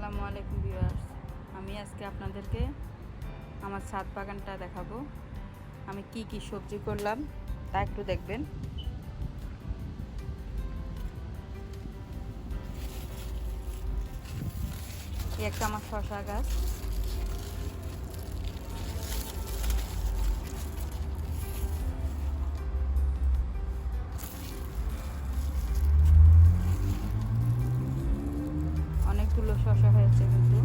আসসালামু আলাইকুম ভিউয়ার্স। আমি আজকে আপনাদেরকে আমার ছাদ বাগানটা দেখাবো। আমি কি কি সবজি করলাম তা একটু দেখবেন। এই একটা আমার শসা গাছ, অনেকগুলো শসা হয়েছে কিন্তু।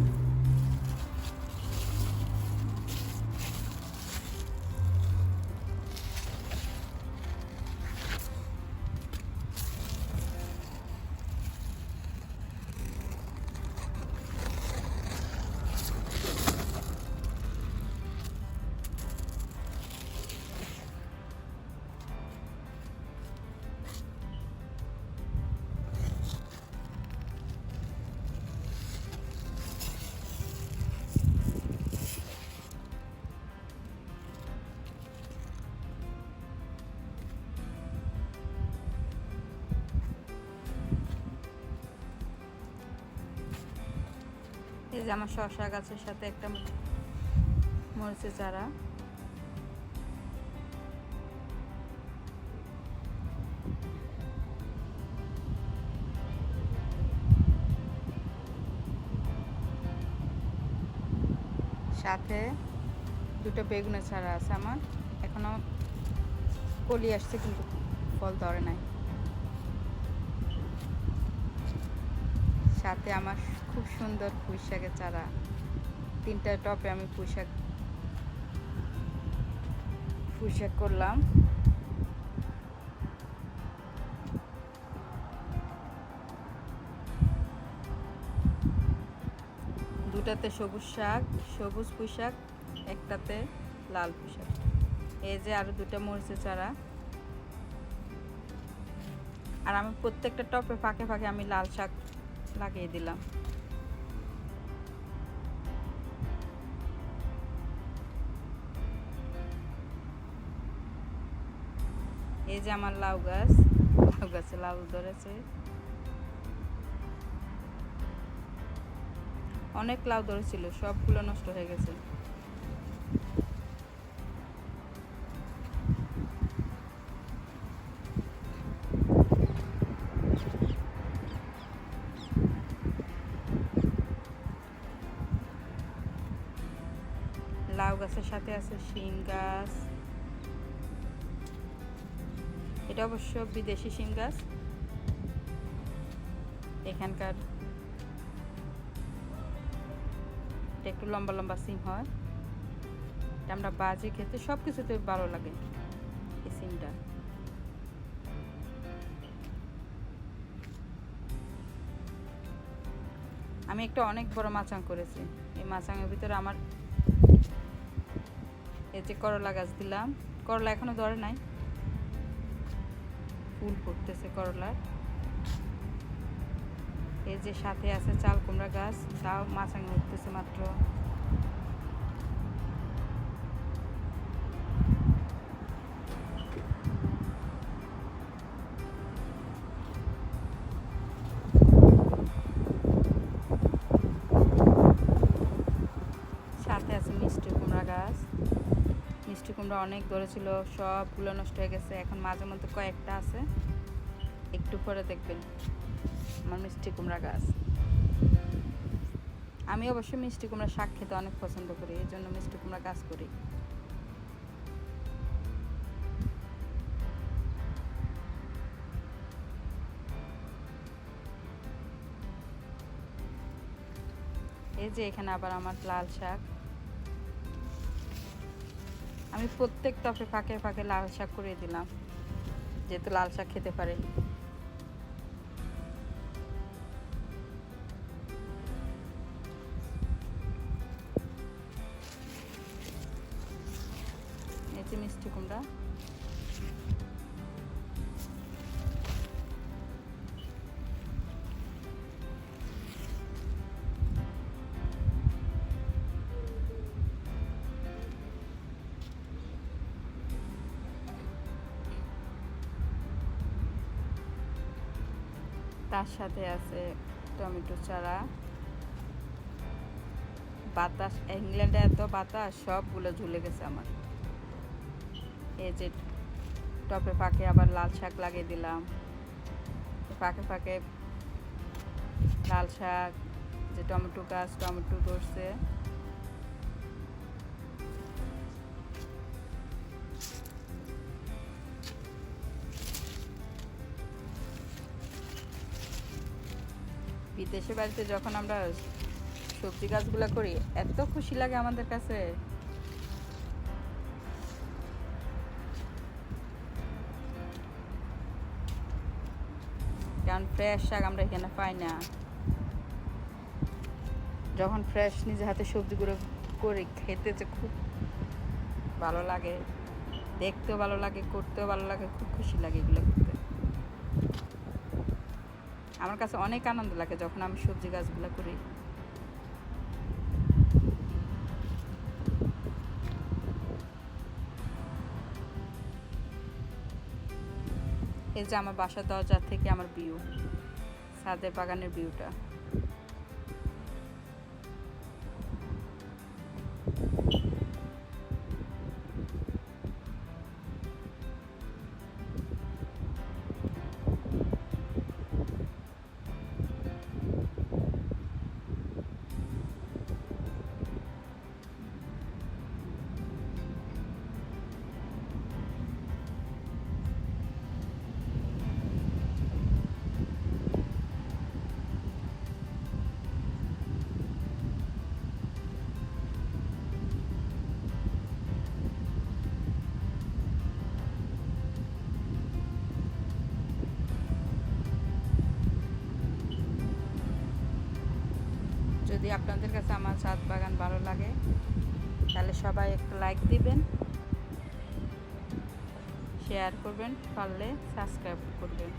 এই যে আমার শসা গাছের সাথে একটা মরিচের চারা, সাথে দুটো বেগুনের চারা আছে আমার। এখনো কলি আসছে কিন্তু ফল ধরে নাই। সাথে আমার খুব সুন্দর পুঁই শাকের চারা, 3টা টপে আমি পুঁই শাক করলাম। দুটাতে সবুজ পুঁই শাক, একটাতে লাল পুঁই শাক। এই যে আরো 2টা মরিচের চারা। আর আমি প্রত্যেকটা টপে ফাঁকে ফাঁকে আমি লাল শাক লাগিয়ে দিলাম। এই যে আমার লাউ গাছে লাউ ধরেছে। অনেক লাউ ধরেছিল, সবগুলো নষ্ট হয়ে গেছে। লাউ গাছের সাথে আছে শিম গাছ। এটা অবশ্য বিদেশি শিম গাছ। এখানকার একটু লম্বা লম্বা সিম হয়, এটা আমরা বাজি খেতে সব কিছুতে ভালো লাগে এই সিমটা। আমি একটা অনেক বড় মাচাং করেছি। এই মাচাঙের ভিতরে আমার এই যে করলা গাছ দিলাম। করলা এখনো ধরে নাই, ফুল ফুটতেছে করলার। এই যে সাথে আছে চাল কুমড়া গাছ, তাও মাচাঙে উঠতেছে মাত্র। সাথে আছে মিষ্টি কুমড়া গাছ। মিষ্টি কুমড়া অনেক ধরেছিল, সবগুলো নষ্ট হয়ে গেছে। এখন মাঝে মধ্যে কয়েকটা আছে, একটু পরে দেখবেন আমার মিষ্টি কুমড়া গাছ। আমি অবশ্য মিষ্টি কুমড়া শাক খেতে অনেক পছন্দ করি, এই জন্য মিষ্টি কুমড়া গাছ করি। এই যে এখানে আবার আমার লাল শাক। আমি প্রত্যেক টপে ফাঁকে ফাঁকে লাল শাক করে দিলাম, যেহেতু লাল শাক খেতে পারে। এই যে মিষ্টি কুমড়া। তার সাথে আছে টমেটো চারা। বাতাস, ইংল্যান্ডে এত বাতাস, সবগুলো ঝুলে গেছে আমার। এই যে টপে ফাঁকে আবার লাল শাক লাগিয়ে দিলাম, ফাঁকে ফাঁকে লাল শাক, যে টমেটো গাছ, টমেটো ধরছে। বিদেশে বাড়িতে যখন আমরা সবজি গাছগুলো করি, এত খুশি লাগে আমাদের কাছে। কারণ ফ্রেশ শাক আমরা এখানে পাই না। যখন ফ্রেশ নিজে হাতে সবজিগুলো করে খেতে যে খুব ভালো লাগে, দেখতেও ভালো লাগে, করতেও ভালো লাগে, খুব খুশি লাগে এগুলো করতে। আমার কাছে অনেক আনন্দ লাগে যখন আমি সবজি গাছগুলো করি। এই যে আমার বাসার দরজা থেকে আমার ভিউ, ছাদের বাগানের ভিউটা। যদি আপনাদের কাছে আমার ছাদ বাগান ভালো লাগে, তাহলে সবাই একটা লাইক দিবেন, শেয়ার করবেন, পারলে সাবস্ক্রাইব করবেন।